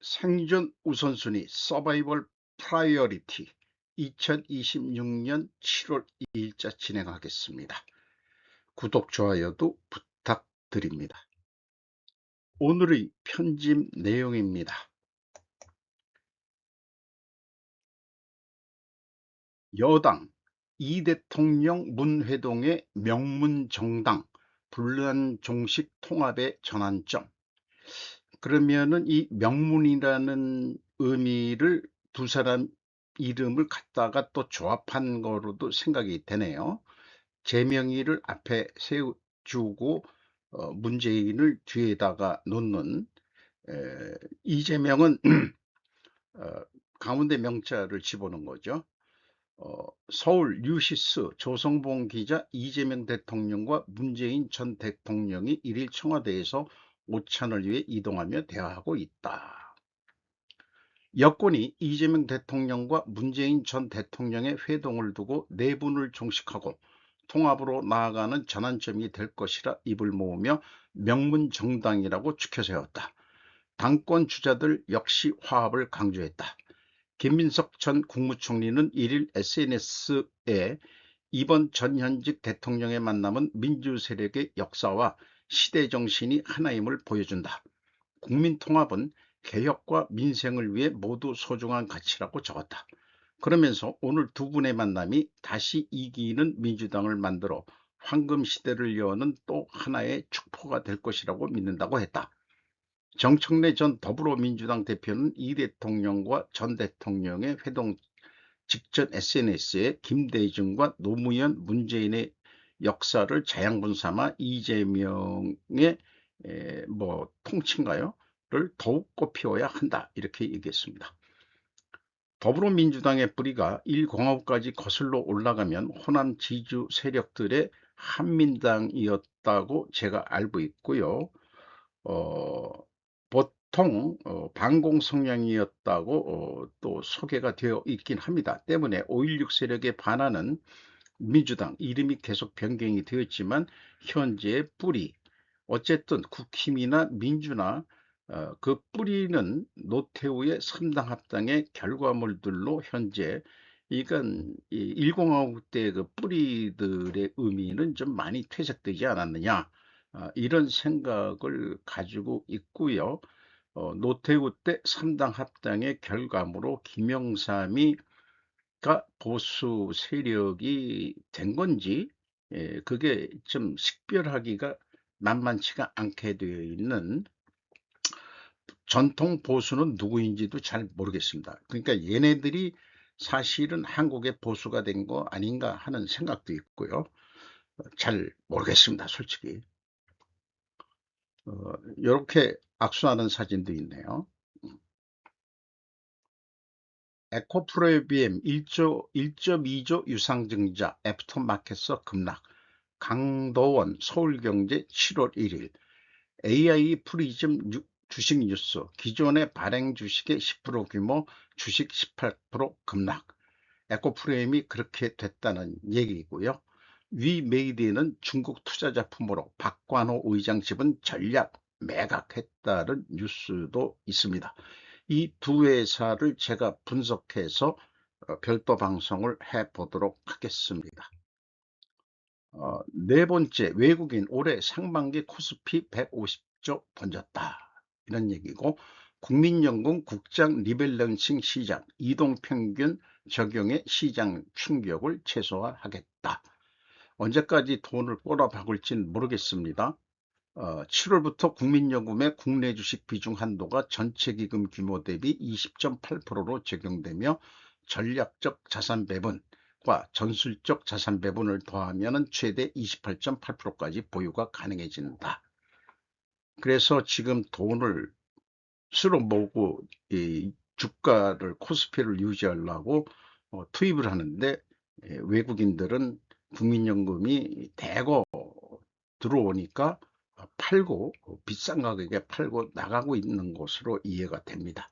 생존 우선순위 서바이벌 프라이어리티 2026년 7월 2일자 진행하겠습니다. 구독, 좋아요도 부탁드립니다. 오늘의 편집 내용입니다. 여당 이 대통령 문회동의 명문정당 불란종식 통합의 전환점. 그러면은 이 명문이라는 의미를 두 사람 이름을 갖다가 또 조합한 거로도 생각이 되네요. 제명의를 앞에 세워주고 문재인을 뒤에다가 놓는 이재명은 가운데 명자를 집어넣은 거죠. 서울 뉴시스 조성봉 기자, 이재명 대통령과 문재인 전 대통령이 1일 청와대에서 오찬을 위해 이동하며 대화하고 있다. 여권이 이재명 대통령과 문재인 전 대통령의 회동을 두고 내분을 종식하고 통합으로 나아가는 전환점이 될 것이라 입을 모으며 명문정당이라고 추켜세웠다. 당권 주자들 역시 화합을 강조했다. 김민석 전 국무총리는 1일 SNS에 이번 전현직 대통령의 만남은 민주세력의 역사와 시대정신이 하나임을 보여준다. 국민통합은 개혁과 민생을 위해 모두 소중한 가치라고 적었다. 그러면서 오늘 두 분의 만남이 다시 이기는 민주당을 만들어 황금시대를 여는 또 하나의 축포가 될 것이라고 믿는다고 했다. 정청래 전 더불어민주당 대표는 이 대통령과 전 대통령의 회동 직전 SNS에 김대중과 노무현, 문재인의 역사를 자양분 삼아 이재명의 통치인가요? 를 더욱 꽃피워야 한다, 이렇게 얘기했습니다. 더불어민주당의 뿌리가 1공화국까지 거슬러 올라가면 호남 지주 세력들의 한민당이었다고 제가 알고 있고요. 보통 반공 성향이었다고 또 소개가 되어 있긴 합니다. 때문에 5.16 세력에 반하는 민주당 이름이 계속 변경이 되었지만 현재의 뿌리, 어쨌든 국힘이나 민주나 그 뿌리는 노태우의 3당 합당의 결과물들로 현재 이건 1공화국 때 그 뿌리들의 의미는 좀 많이 퇴색되지 않았느냐, 이런 생각을 가지고 있고요. 노태우 때 3당 합당의 결과물로 김영삼이 보수 세력이 된 건지, 그게 좀 식별하기가 만만치가 않게 되어 있는, 전통 보수는 누구인지도 잘 모르겠습니다. 그러니까 얘네들이 사실은 한국의 보수가 된 거 아닌가 하는 생각도 있고요. 잘 모르겠습니다, 솔직히. 이렇게 악수하는 사진도 있네요. 에코프로비엠 1.2조 유상증자 애프터마켓서 급락. 강도원 서울경제 7월 1일. AI 프리즘 주식 뉴스. 기존의 발행 주식의 10% 규모, 주식 18% 급락. 에코프레임이 그렇게 됐다는 얘기고요. 위메이드는 중국 투자자품으로 박관호 의장 집은 전략 매각했다는 뉴스도 있습니다. 이 두 회사를 제가 분석해서 별도 방송을 해보도록 하겠습니다. 네 번째, 외국인 올해 상반기 코스피 150조 던졌다, 이런 얘기고, 국민연금 국장 리밸런싱 시장 이동평균 적용의 시장 충격을 최소화하겠다. 언제까지 돈을 꼬라박을지는 모르겠습니다. 7월부터 국민연금의 국내 주식 비중 한도가 전체 기금 규모 대비 20.8%로 적용되며 전략적 자산 배분과 전술적 자산 배분을 더하면 최대 28.8%까지 보유가 가능해진다. 그래서 지금 돈을 쓸어 모으고 이 주가를, 코스피를 유지하려고 투입을 하는데, 외국인들은 국민연금이 대거 들어오니까 팔고, 비싼 가격에 팔고 나가고 있는 것으로 이해가 됩니다.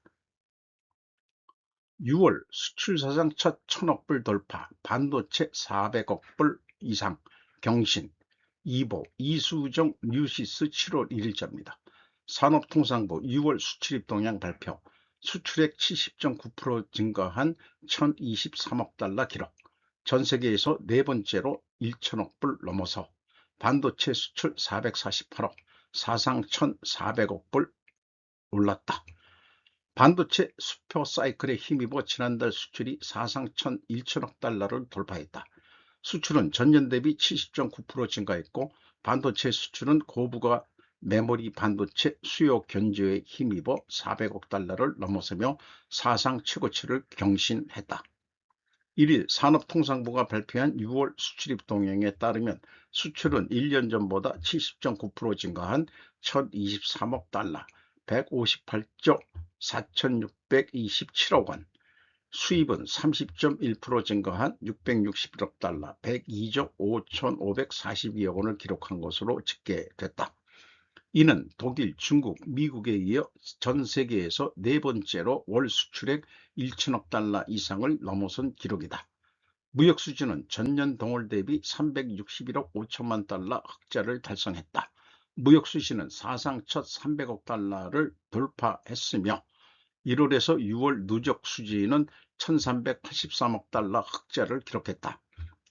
6월 수출 사상 첫 1,000억 불 돌파, 반도체 400억 불 이상 경신. 이보 이수정 뉴시스 7월 1일자입니다. 산업통상부 6월 수출입 동향 발표. 수출액 70.9% 증가한 1023억 달러 기록. 전 세계에서 네 번째로 1천억 불 넘어서 반도체 수출 448억, 사상 1,400억 불 올랐다. 반도체 슈퍼 사이클에 힘입어 지난달 수출이 사상 1,001천억 달러를 돌파했다. 수출은 전년 대비 70.9% 증가했고 반도체 수출은 고부가 메모리 반도체 수요 견조에 힘입어 400억 달러를 넘어서며 사상 최고치를 경신했다. 1일 산업통상부가 발표한 6월 수출입 동향에 따르면 수출은 1년 전보다 70.9% 증가한 1,023억 달러, 158조 4,627억 원, 수입은 30.1% 증가한 661억 달러, 102조 5,542억 원을 기록한 것으로 집계됐다. 이는 독일, 중국, 미국에 이어 전 세계에서 네 번째로 월 수출액 1천억 달러 이상을 넘어선 기록이다. 무역 수지는 전년 동월 대비 361억 5천만 달러 흑자를 달성했다. 무역 수지는 사상 첫 300억 달러를 돌파했으며 1월에서 6월 누적 수지는 1383억 달러 흑자를 기록했다.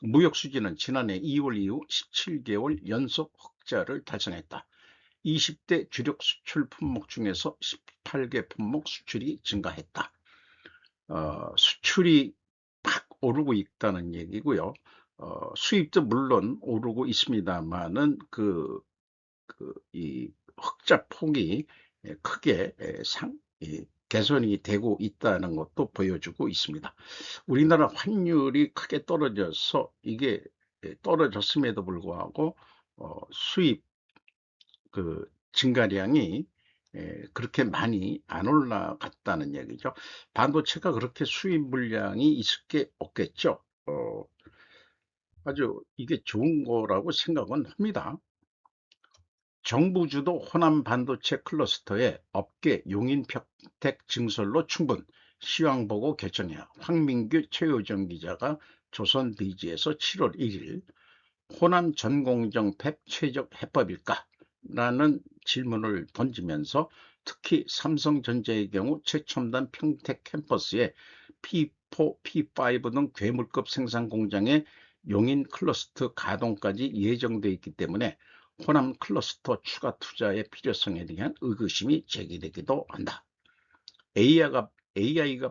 무역 수지는 지난해 2월 이후 17개월 연속 흑자를 달성했다. 20대 주력 수출 품목 중에서 18개 품목 수출이 증가했다. 수출이 팍 오르고 있다는 얘기고요. 수입도 물론 오르고 있습니다만은 이 흑자 폭이 크게 개선이 되고 있다는 것도 보여주고 있습니다. 우리나라 환율이 크게 떨어져서 이게 떨어졌음에도 불구하고 수입 증가량이 그렇게 많이 안 올라갔다는 얘기죠. 반도체가 그렇게 수입 물량이 있을 게 없겠죠. 아주 이게 좋은 거라고 생각은 합니다. 정부 주도 호남 반도체 클러스터의 업계 용인 평택 증설로 충분, 시황 보고 결정해야. 황민규 최효정 기자가 조선디지에서 7월 1일 호남 전공정 팹 최적 해법일까? 라는 질문을 던지면서 특히 삼성전자의 경우 최첨단 평택 캠퍼스에 P4, P5 등 괴물급 생산 공장의 용인 클러스터 가동까지 예정되어 있기 때문에 호남 클러스터 추가 투자의 필요성에 대한 의구심이 제기되기도 한다. AI가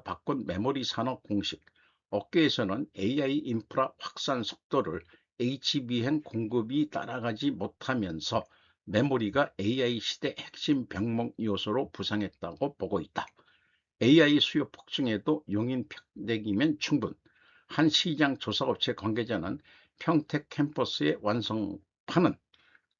바꾼 메모리 산업 공식. 업계에서는 AI 인프라 확산 속도를 HBM 공급이 따라가지 못하면서 메모리가 AI 시대 핵심 병목 요소로 부상했다고 보고 있다. AI 수요 폭증에도 용인 평택이면 충분. 한 시장 조사업체 관계자는 평택 캠퍼스의 완성판은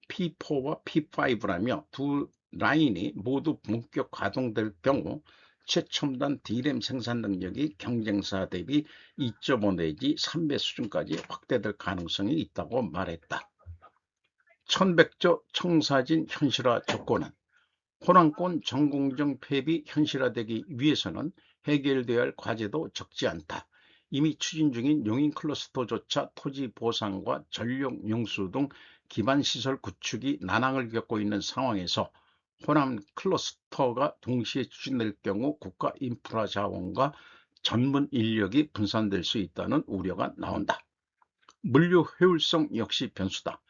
P4와 P5라며 두 라인이 모두 본격 가동될 경우 최첨단 D램 생산 능력이 경쟁사 대비 2.5 내지 3배 수준까지 확대될 가능성이 있다고 말했다. 1100조 청사진 현실화 조건은 호남권 전공정 폐비 현실화되기 위해서는 해결되어야 할 과제도 적지 않다. 이미 추진 중인 용인 클러스터조차 토지 보상과 전력 용수 등 기반시설 구축이 난항을 겪고 있는 상황에서 호남 클러스터가 동시에 추진될 경우 국가 인프라 자원과 전문 인력이 분산될 수 있다는 우려가 나온다. 물류 효율성 역시 변수다.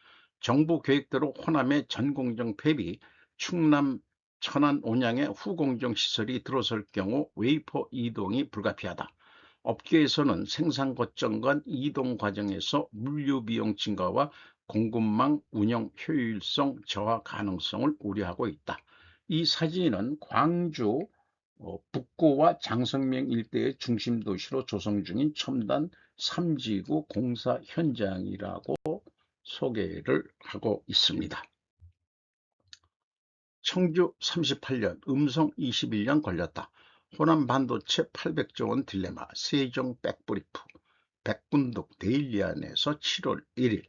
정부 계획대로 호남의 전공정 폐비, 충남 천안 온양의 후공정 시설이 들어설 경우 웨이퍼 이동이 불가피하다. 업계에서는 생산 거점 간 이동 과정에서 물류 비용 증가와 공급망 운영 효율성 저하 가능성을 우려하고 있다. 이 사진은 광주 북구와 장성명 일대의 중심 도시로 조성 중인 첨단 3지구 공사 현장이라고 소개를 하고 있습니다. 청주 38년, 음성 21년 걸렸다. 호남 반도체 800조 원 딜레마, 세종 백브리프, 백군독 데일리안에서 7월 1일.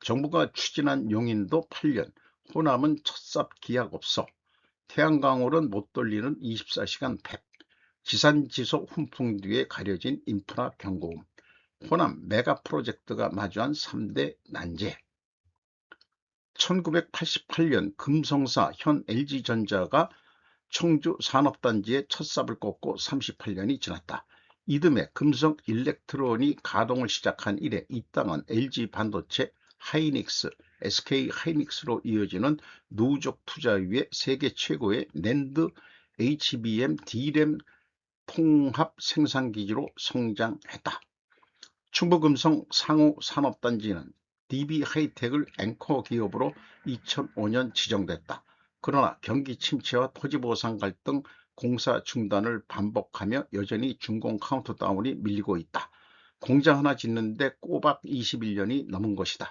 정부가 추진한 용인도 8년, 호남은 첫삽 기약 없어. 태양광으로는 못 돌리는 24시간 팩, 지산지속 훈풍 뒤에 가려진 인프라 경고음, 호남 메가 프로젝트가 마주한 3대 난제. 1988년 금성사 현 LG전자가 청주 산업단지의 첫 삽을 꽂고 38년이 지났다. 이듬해 금성 일렉트론이 가동을 시작한 이래 이 땅은 LG 반도체, 하이닉스, SK 하이닉스로 이어지는 누적 투자 위에 세계 최고의 낸드, HBM, D램 통합 생산기지로 성장했다. 충북금성 상호 산업단지는 DB 하이텍을 앵커 기업으로 2005년 지정됐다. 그러나 경기 침체와 토지보상 갈등, 공사 중단을 반복하며 여전히 준공 카운트다운이 밀리고 있다. 공장 하나 짓는데 꼬박 21년이 넘은 것이다.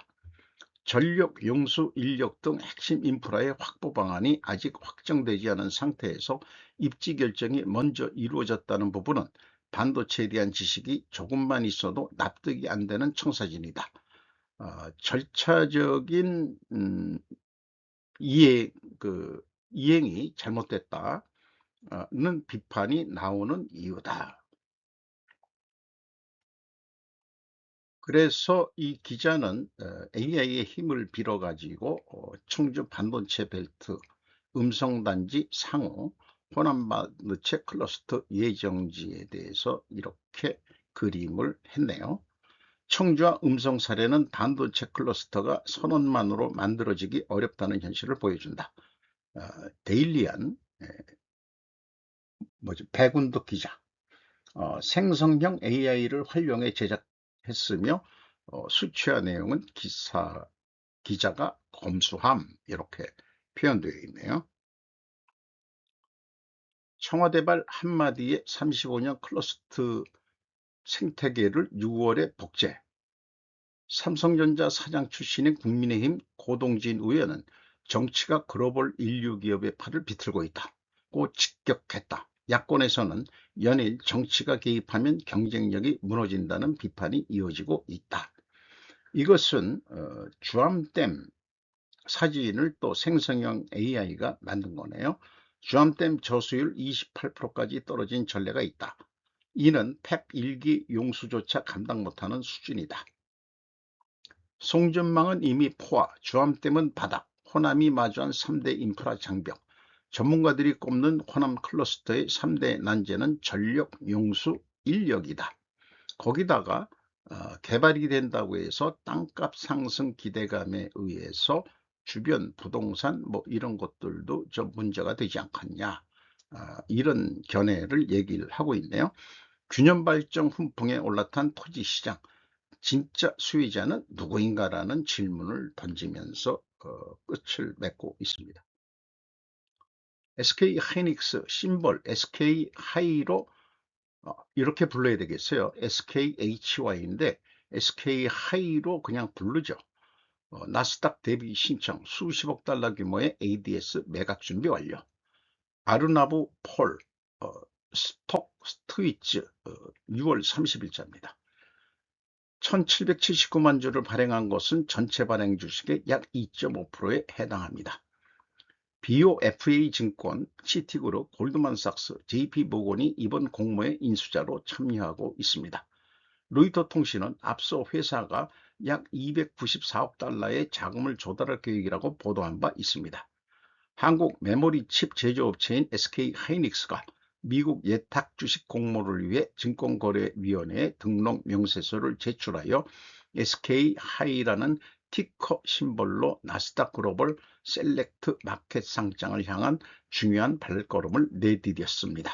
전력, 용수, 인력 등 핵심 인프라의 확보 방안이 아직 확정되지 않은 상태에서 입지 결정이 먼저 이루어졌다는 부분은 반도체에 대한 지식이 조금만 있어도 납득이 안 되는 청사진이다. 절차적인 이행이 잘못됐다는 비판이 나오는 이유다. 그래서 이 기자는 AI의 힘을 빌어가지고 청주 반도체 벨트, 음성단지 상호, 호남반도체 클러스터 예정지에 대해서 이렇게 그림을 했네요. 청주와 음성 사례는 반도체 클러스터가 선언만으로 만들어지기 어렵다는 현실을 보여준다. 데일리안 백운덕 기자. 생성형 AI를 활용해 제작했으며 수치화 내용은 기자가 검수함 이렇게 표현되어 있네요. 청와대발 한마디에 35년 클러스터 생태계를 6월에 복제. 삼성전자 사장 출신인 국민의힘 고동진 의원은 정치가 글로벌 인류 기업의 팔을 비틀고 있다고 직격했다. 야권에서는 연일 정치가 개입하면 경쟁력이 무너진다는 비판이 이어지고 있다. 이것은 주암댐 사진을 또 생성형 AI가 만든 거네요. 주암댐 저수율 28%까지 떨어진 전례가 있다. 이는 펩 1기 용수조차 감당 못하는 수준이다. 송전망은 이미 포화, 주암댐은 바닥, 호남이 마주한 3대 인프라 장벽. 전문가들이 꼽는 호남 클러스터의 3대 난제는 전력, 용수, 인력이다. 거기다가 개발이 된다고 해서 땅값 상승 기대감에 의해서 주변 부동산 이런 것들도 좀 문제가 되지 않겠냐, 이런 견해를 얘기를 하고 있네요. 균형 발전 훈풍에 올라탄 토지 시장, 진짜 수혜자는 누구인가라는 질문을 던지면서 끝을 맺고 있습니다. SK 하이닉스 심벌 SK 하이로 이렇게 불러야 되겠어요. SKHY인데 SK 하이로 그냥 부르죠. 나스닥 대비 신청 수십억 달러 규모의 ADS 매각 준비 완료. 아르나브 폴 스톡 트위츠 6월 30일자입니다. 1779만 주를 발행한 것은 전체 발행 주식의 약 2.5%에 해당합니다. BOFA 증권, 시티그룹, 골드만삭스, JP모건이 이번 공모의 인수자로 참여하고 있습니다. 로이터 통신은 앞서 회사가 약 294억 달러의 자금을 조달할 계획이라고 보도한 바 있습니다. 한국 메모리 칩 제조업체인 SK 하이닉스가 미국 예탁 주식 공모를 위해 증권거래위원회에 등록 명세서를 제출하여 SK 하이라는 티커 심벌로 나스닥 글로벌 셀렉트 마켓 상장을 향한 중요한 발걸음을 내디뎠습니다.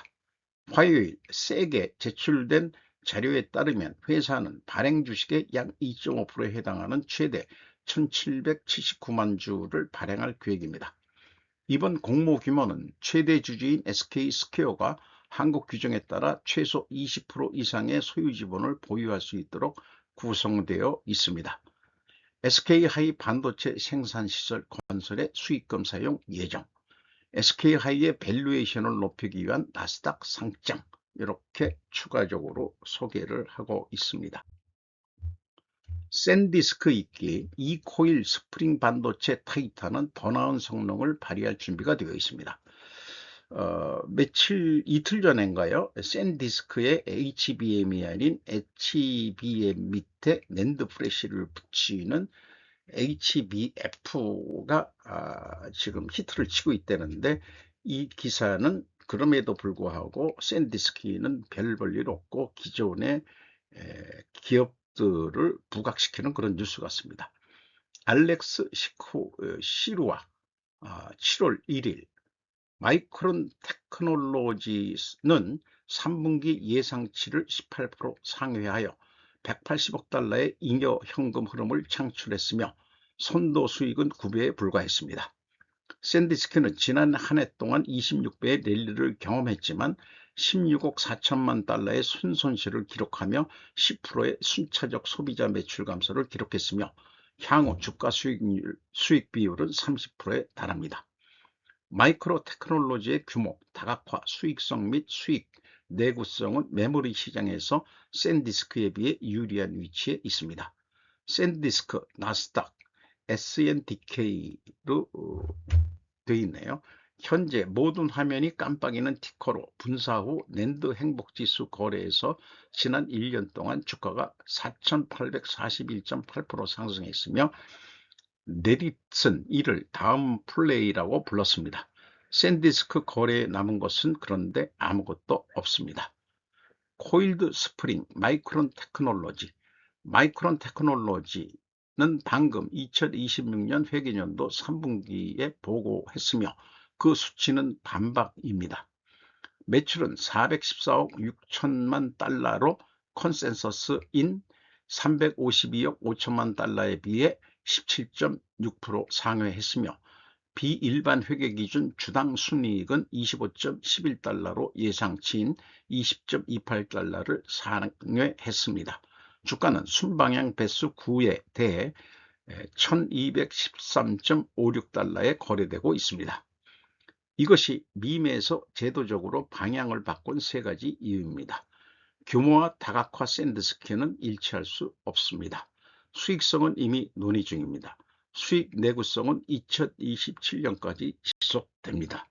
화요일 세게 제출된 자료에 따르면 회사는 발행 주식의 약 2.5%에 해당하는 최대 1779만 주를 발행할 계획입니다. 이번 공모 규모는 최대 주주인 SK스퀘어가 한국 규정에 따라 최소 20% 이상의 소유 지분을 보유할 수 있도록 구성되어 있습니다. SK하이 반도체 생산시설 건설의 수익금 사용 예정, SK하이의 밸류에이션을 높이기 위한 나스닥 상장, 이렇게 추가적으로 소개를 하고 있습니다. 샌디스크 있기 이코일 스프링 반도체 타이탄은 더 나은 성능을 발휘할 준비가 되어 있습니다. 이틀 전인가요? 샌디스크에 HBM이 아닌 HBM 밑에 낸드 프레시를 붙이는 HBF가 지금 히트를 치고 있다는데, 이 기사는 그럼에도 불구하고 샌디스키는 별 볼 일 없고 기존의 기업들을 부각시키는 그런 뉴스 같습니다. 알렉스 시루와 7월 1일 마이크론 테크놀로지는 3분기 예상치를 18% 상회하여 180억 달러의 잉여 현금 흐름을 창출했으며 선도 수익은 9배에 불과했습니다. 샌디스키는 지난 한 해 동안 26배의 랠리를 경험했지만 16억 4천만 달러의 순손실을 기록하며 10%의 순차적 소비자 매출 감소를 기록했으며 향후 주가 수익 비율은 30%에 달합니다. 마이크로 테크놀로지의 규모, 다각화, 수익성 및 수익, 내구성은 메모리 시장에서 샌디스크에 비해 유리한 위치에 있습니다. 샌디스크, 나스닥, SNDK로 되어 있네요. 현재 모든 화면이 깜빡이는 티커로 분사 후 낸드 행복지수 거래에서 지난 1년 동안 주가가 4,841.8% 상승했으며 레딧은 이를 다음 플레이라고 불렀습니다. 샌디스크 거래에 남은 것은 그런데 아무것도 없습니다. 코일드 스프링 마이크론 테크놀로지는 방금 2026년 회계연도 3분기에 보고했으며 그 수치는 반박입니다. 매출은 414억 6천만 달러로 컨센서스인 352억 5천만 달러에 비해 17.6% 상회했으며 비일반 회계 기준 주당 순이익은 25.11달러로 예상치인 20.28달러를 상회했습니다. 주가는 순방향 배수 9에 대해 1213.56달러에 거래되고 있습니다. 이것이 밈에서 제도적으로 방향을 바꾼 세 가지 이유입니다. 규모와 다각화 샌디스크는 일치할 수 없습니다. 수익성은 이미 논의 중입니다. 수익 내구성은 2027년까지 지속됩니다.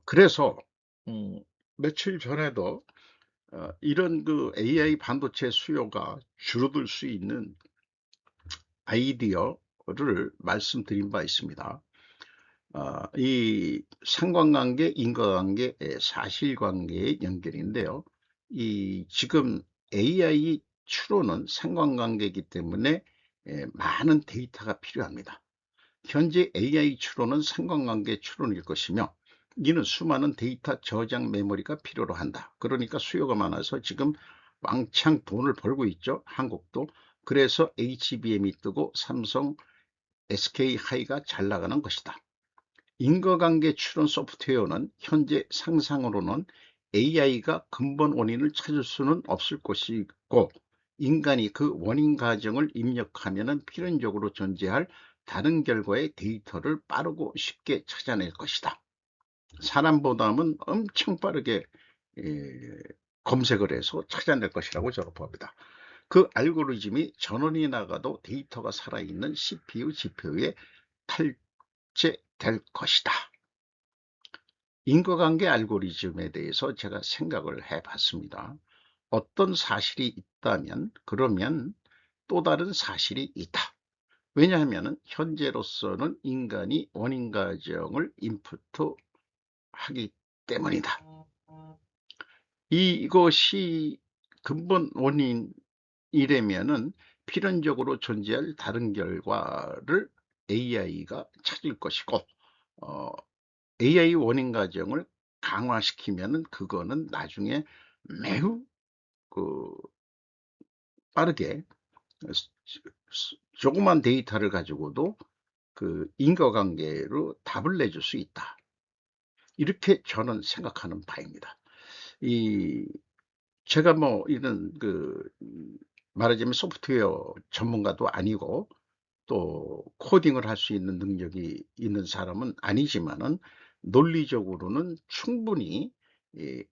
그래서 며칠 전에도 이런 그 AI 반도체 수요가 줄어들 수 있는 아이디어를 말씀드린 바 있습니다. 이 상관관계, 인과관계, 사실관계의 연결인데요. 지금 AI 추론은 상관관계이기 때문에 많은 데이터가 필요합니다. 현재 AI 추론은 상관관계 추론일 것이며 이는 수많은 데이터 저장 메모리가 필요로 한다. 그러니까 수요가 많아서 지금 왕창 돈을 벌고 있죠. 한국도. 그래서 HBM이 뜨고 삼성, SK하이가 잘 나가는 것이다. 인과관계 추론 소프트웨어는 현재 상상으로는 AI가 근본 원인을 찾을 수는 없을 것이고 인간이 그 원인 과정을 입력하면 필연적으로 존재할 다른 결과의 데이터를 빠르고 쉽게 찾아낼 것이다. 사람보다는 엄청 빠르게 검색을 해서 찾아낼 것이라고 저는 봅니다. 그 알고리즘이 전원이 나가도 데이터가 살아있는 CPU, GPU에 될 것이다. 인과관계 알고리즘에 대해서 제가 생각을 해봤습니다. 어떤 사실이 있다면 그러면 또 다른 사실이 있다. 왜냐하면 현재로서는 인간이 원인 과정을 인풋하기 때문이다. 이것이 근본 원인이라면은 필연적으로 존재할 다른 결과를 AI가 찾을 것이고 AI 원인 과정을 강화시키면은 그거는 나중에 매우 빠르게 조그만 데이터를 가지고도 인과관계로 답을 내줄 수 있다. 이렇게 저는 생각하는 바입니다. 제가 뭐 이런 말하자면 소프트웨어 전문가도 아니고 또 코딩을 할 수 있는 능력이 있는 사람은 아니지만은 논리적으로는 충분히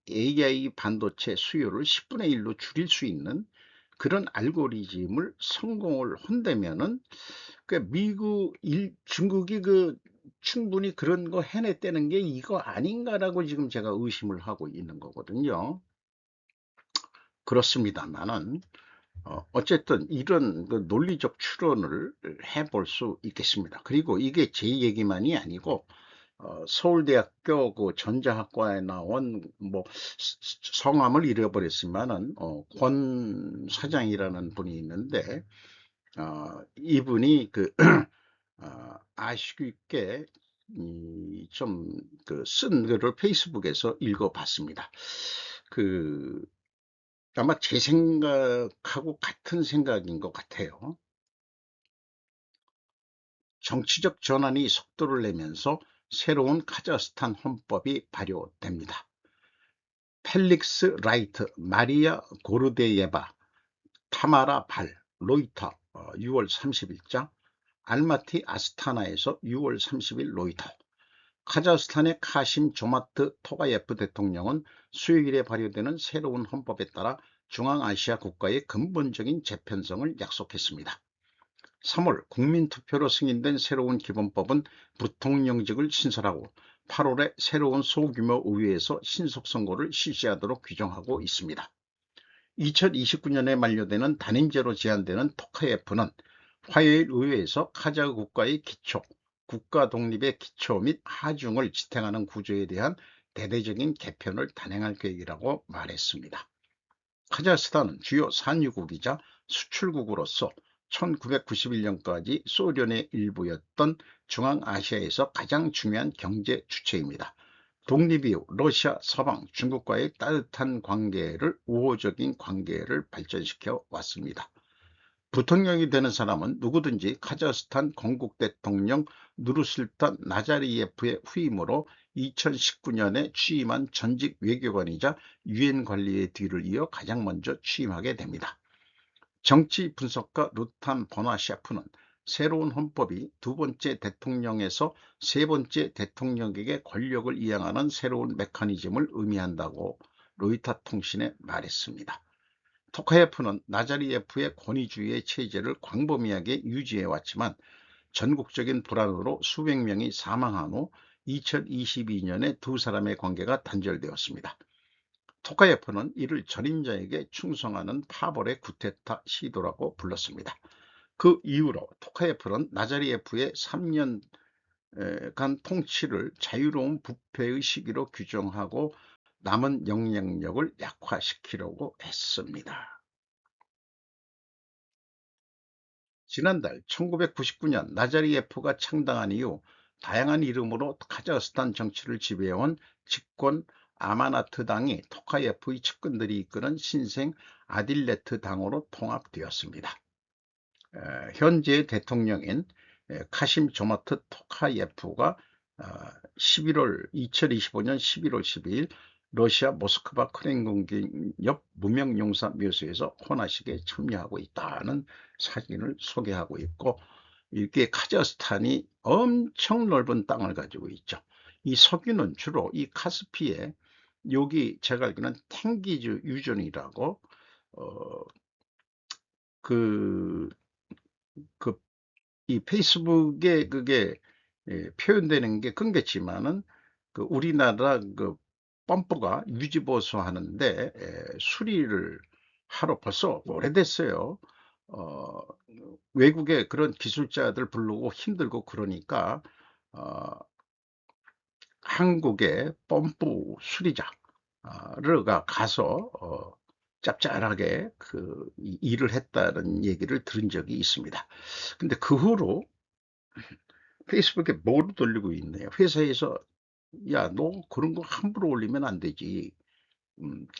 AI 반도체 수요를 10분의 1로 줄일 수 있는 그런 알고리즘을 성공을 한다면은 미국, 중국이 충분히 그런 거 해냈다는 게 이거 아닌가라고 지금 제가 의심을 하고 있는 거거든요. 그렇습니다만은 어쨌든 이런 그 논리적 추론을 해볼 수 있겠습니다. 그리고 이게 제 얘기만이 아니고 서울대학교 그 전자학과에 나온 뭐 성함을 잃어버렸지만은 권 사장이라는 분이 있는데 이분이 그 아쉽게 좀 그 쓴 글을 페이스북에서 읽어봤습니다. 그 아마 제 생각하고 같은 생각인 것 같아요. 정치적 전환이 속도를 내면서 새로운 카자흐스탄 헌법이 발효됩니다. 펠릭스 라이트, 마리아 고르데예바, 타마라 발, 로이터 6월 30일자, 알마티 아스타나에서 6월 30일 로이터. 카자흐스탄의 카심 조마트 토가예프 대통령은 수요일에 발효되는 새로운 헌법에 따라 중앙아시아 국가의 근본적인 재편성을 약속했습니다. 3월 국민투표로 승인된 새로운 기본법은 부통령직을 신설하고 8월에 새로운 소규모 의회에서 신속선거를 실시하도록 규정하고 있습니다. 2029년에 만료되는 단임제로 제한되는 토카예프는 화요일 의회에서 카자흐 국가의 기초, 국가 독립의 기초 및 하중을 지탱하는 구조에 대한 대대적인 개편을 단행할 계획이라고 말했습니다. 카자흐스탄은 주요 산유국이자 수출국으로서 1991년까지 소련의 일부였던 중앙아시아에서 가장 중요한 경제 주체입니다. 독립 이후 러시아, 서방, 중국과의 따뜻한 관계를 우호적인 관계를 발전시켜 왔습니다. 부통령이 되는 사람은 누구든지 카자흐스탄 건국 대통령 누르술탄 나자리예프의 후임으로 2019년에 취임한 전직 외교관이자 유엔 관리의 뒤를 이어 가장 먼저 취임하게 됩니다. 정치 분석가 루탄 버나셰프는 새로운 헌법이 두 번째 대통령에서 세 번째 대통령에게 권력을 이양하는 새로운 메커니즘을 의미한다고 로이터 통신에 말했습니다. 토카예프는 나자리예프의 권위주의의 체제를 광범위하게 유지해왔지만 전국적인 불안으로 수백 명이 사망한 후 2022년에 두 사람의 관계가 단절되었습니다. 토카예프는 이를 전임자에게 충성하는 파벌의 쿠데타 시도라고 불렀습니다. 그 이후로 토카예프는 나자리예프의 3년간 통치를 자유로운 부패의 시기로 규정하고 남은 영향력을 약화시키려고 했습니다. 지난달 1999년 나자리예프가 창당한 이후 다양한 이름으로 카자흐스탄 정치를 지배해온 집권 아마나트 당이 토카예프의 측근들이 이끄는 신생 아딜레트 당으로 통합되었습니다. 현재 대통령인 카심 조마트 토카예프가 2025년 11월 12일 러시아 모스크바 크렘린 옆 무명용사 묘소에서 헌화식에 참여하고 있다는 사진을 소개하고 있고, 이게 카자흐스탄이 엄청 넓은 땅을 가지고 있죠. 이 석유는 주로 이 카스피에, 여기 제가 알기로는 탱기즈 유전이라고 어, 그, 이 페이스북에 그게 표현되는 게 끊겼지만은 그 우리나라 그 펌프가 유지보수 하는데 수리를 하러 벌써 오래됐어요. 어, 외국에 그런 기술자들 부르고 힘들고 그러니까 어, 한국의 펌프 수리자가 가서 짭짤하게 그 일을 했다는 얘기를 들은 적이 있습니다. 근데 그 후로 페이스북에 뭐로 돌리고 있네요. 회사에서 야, 너 그런 거 함부로 올리면 안 되지.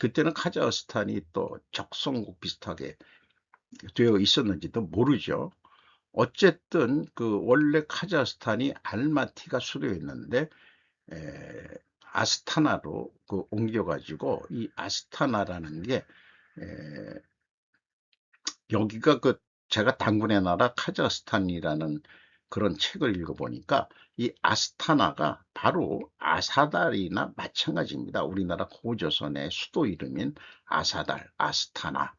그때는 카자흐스탄이 또 적성국 비슷하게 되어 있었는지도 모르죠. 어쨌든 그 원래 카자흐스탄이 알마티가 수도였는데 에, 아스타나로 그 옮겨가지고 이 아스타나라는 게 여기가 그 제가 당군의 나라 카자흐스탄이라는 그런 책을 읽어보니까 이 아스타나가 바로 아사달이나 마찬가지입니다. 우리나라 고조선의 수도 이름인 아사달, 아스타나.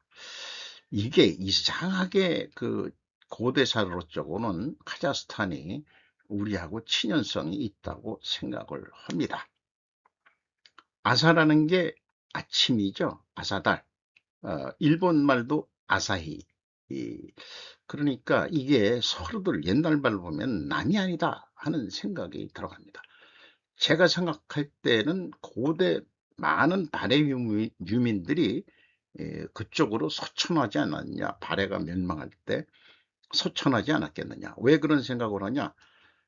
이게 이상하게 그 고대사로 쪽으로는 카자흐스탄이 우리하고 친연성이 있다고 생각을 합니다. 아사라는 게 아침이죠. 아사달. 일본 말도 아사히. 그러니까 이게 서로들 옛날 말로 보면 남이 아니다 하는 생각이 들어갑니다. 제가 생각할 때는 고대 많은 발해 유민들이 그쪽으로 서천하지 않았냐. 발해가 멸망할 때 서천하지 않았겠느냐. 왜 그런 생각을 하냐.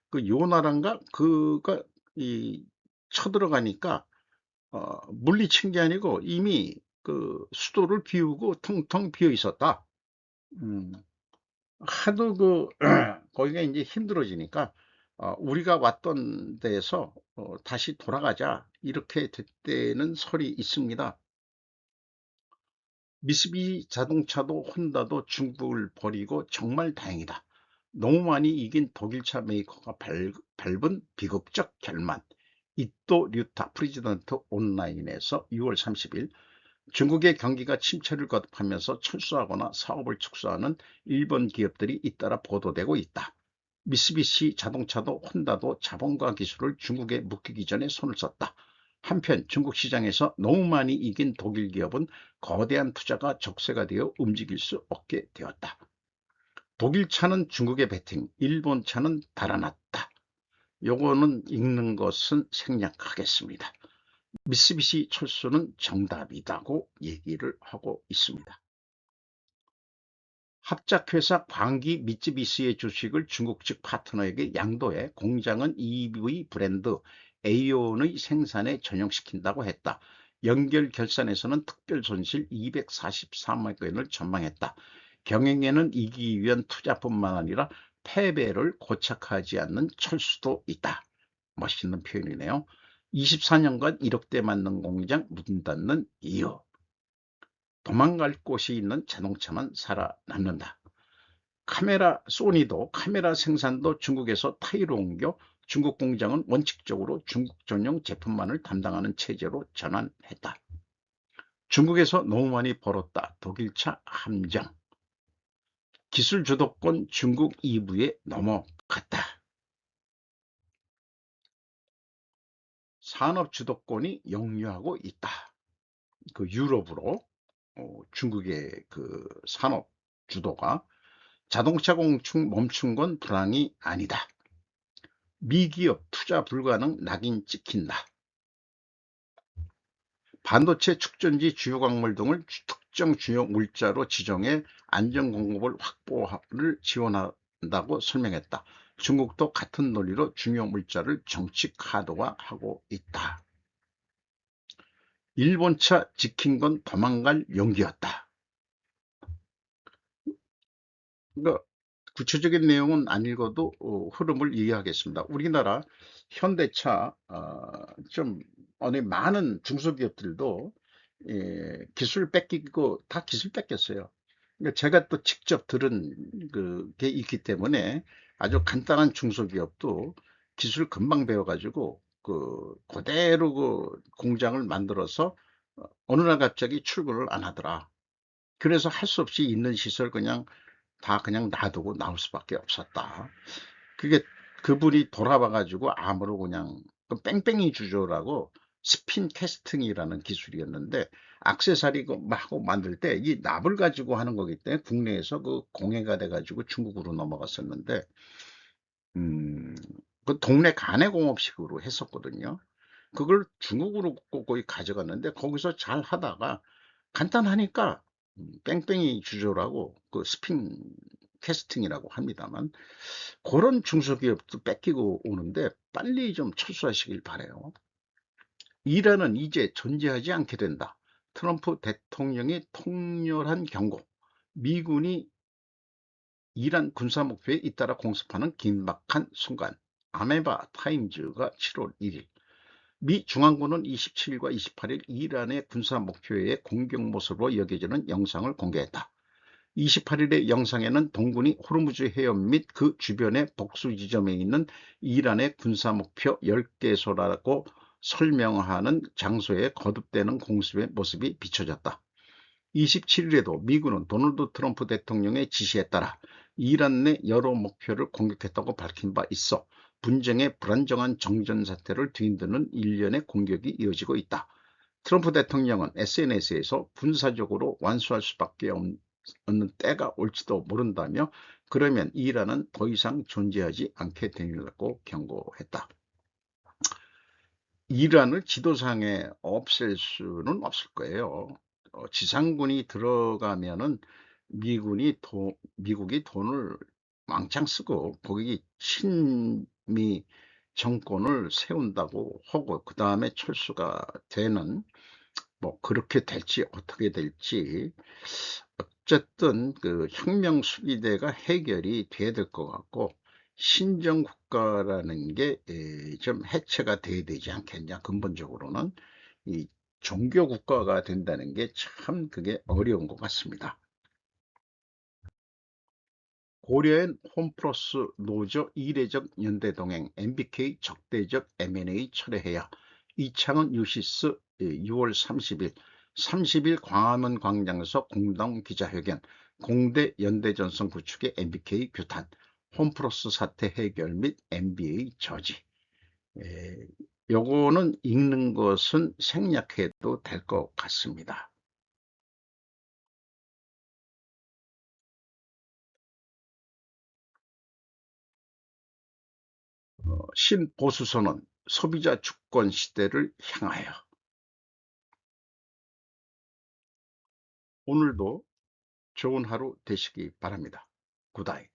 그 요나란가 그가 이 쳐들어가니까 물리친 게 아니고 이미 그 수도를 비우고 텅텅 비어 있었다. 음, 하도 거기가 이제 힘들어지니까 우리가 왔던 데에서 다시 돌아가자 이렇게 됐다는 설이 있습니다. 미쓰비시 자동차도 혼다도 중국을 버리고 정말 다행이다. 너무 많이 이긴 독일차 메이커가 밟은 비극적 결말. 이또 류타 프리지던트 온라인에서 6월 30일 중국의 경기가 침체를 거듭하면서 철수하거나 사업을 축소하는 일본 기업들이 잇따라 보도되고 있다. 미쓰비시 자동차도 혼다도 자본과 기술을 중국에 묶이기 전에 손을 썼다. 한편 중국 시장에서 너무 많이 이긴 독일 기업은 거대한 투자가 적세가 되어 움직일 수 없게 되었다. 독일 차는 중국에 베팅, 일본 차는 달아났다. 요거는 읽는 것은 생략하겠습니다. 미쓰비시 철수는 정답이라고 얘기를 하고 있습니다. 합작회사 광기 미쓰비시의 주식을 중국 측 파트너에게 양도해 공장은 EV 브랜드 에이온의 생산에 전용시킨다고 했다. 연결 결산에서는 특별 손실 243억 원을 전망했다. 경영에는 이기기 위한 투자뿐만 아니라 패배를 고착하지 않는 철수도 있다. 멋있는 표현이네요. 24년간 1억대 만든 공장 문 닫는 이유. 도망갈 곳이 있는 자동차만 살아남는다. 소니도 카메라 생산도 중국에서 타이로 옮겨 중국 공장은 원칙적으로 중국 전용 제품만을 담당하는 체제로 전환했다. 중국에서 너무 많이 벌었다. 독일차 함정. 기술 주도권 중국 2부에 넘어갔다. 산업 주도권이 역류하고 있다. 그 유럽으로 중국의 그 산업 주도가 자동차 공충 멈춘 건 불황이 아니다. 미기업 투자 불가능 낙인 찍힌다. 반도체 축전지 주요 광물 등을 특정 주요 물자로 지정해 안전 공급을 확보를 지원한다고 설명했다. 중국도 같은 논리로 중요 물자를 정치 카드화하고 있다. 일본차 지킨 건 도망갈 용기였다. 그러니까 구체적인 내용은 안 읽어도 흐름을 이해하겠습니다. 우리나라 현대차 좀 어느 많은 중소기업들도 기술 뺏기고 다 기술 뺏겼어요. 그러니까 제가 또 직접 들은 그게 있기 때문에 아주 간단한 중소기업도 기술 금방 배워가지고 그대로 그 공장을 만들어서 어느 날 갑자기 출근을 안 하더라. 그래서 할 수 없이 있는 시설 다 그냥 놔두고 나올 수밖에 없었다. 그게 그분이 돌아와 가지고 암으로 그냥 그 뺑뺑이 주조라고 스핀 캐스팅이라는 기술이었는데 액세서리 하고 만들 때 이 납을 가지고 하는 거기 때문에 국내에서 그 공해가 돼 가지고 중국으로 넘어갔었는데 음, 그 동네 가내공업식으로 했었거든요. 그걸 중국으로 거의 가져갔는데 거기서 잘 하다가 간단하니까 뺑뺑이 주조라고 그 스핀 캐스팅이라고 합니다만 그런 중소기업도 뺏기고 오는데 빨리 좀 철수하시길 바래요. 이란은 이제 존재하지 않게 된다. 트럼프 대통령의 통렬한 경고. 미군이 이란 군사 목표에 잇따라 공습하는 긴박한 순간. 아메바 타임즈가 7월 1일. 미 중앙군은 27일과 28일 이란의 군사 목표의 공격 모습으로 여겨지는 영상을 공개했다. 28일의 영상에는 동군이 호르무즈 해협 및 그 주변의 복수 지점에 있는 이란의 군사 목표 10개소라고 설명하는 장소에 거듭되는 공습의 모습이 비춰졌다. 27일에도 미군은 도널드 트럼프 대통령의 지시에 따라 이란 내 여러 목표를 공격했다고 밝힌 바 있어 분쟁의 불안정한 정전 사태를 뒤흔드는 일련의 공격이 이어지고 있다. 트럼프 대통령은 SNS에서 군사적으로 완수할 수밖에 얻는 때가 올지도 모른다며, 그러면 이란은 더 이상 존재하지 않게 되리라고 경고했다. 이란을 지도상에 없앨 수는 없을 거예요. 지상군이 들어가면은 미국이 돈을 왕창 쓰고 거기 친미 정권을 세운다고 하고, 그 다음에 철수가 되는, 뭐 그렇게 될지 어떻게 될지, 어쨌든 그 혁명 수비대가 해결이 돼야 될 것 같고, 신정 국가라는 게 좀 해체가 돼야 되지 않겠냐. 근본적으로는 이 종교 국가가 된다는 게 참 그게 어려운 것 같습니다. 고려엔 홈플러스 노조 이례적 연대동행, MBK 적대적 M&A 철회해야. 이창은 유시스 6월 30일 광화문 광장에서 공동 기자회견. 공대 연대전선 구축의 MBK 규탄, 홈플러스 사태 해결 및 MBA 저지. 요거는 읽는 것은 생략해도 될 것 같습니다. 신보수선언, 소비자 주권 시대를 향하여. 오늘도 좋은 하루 되시기 바랍니다. 굿아이.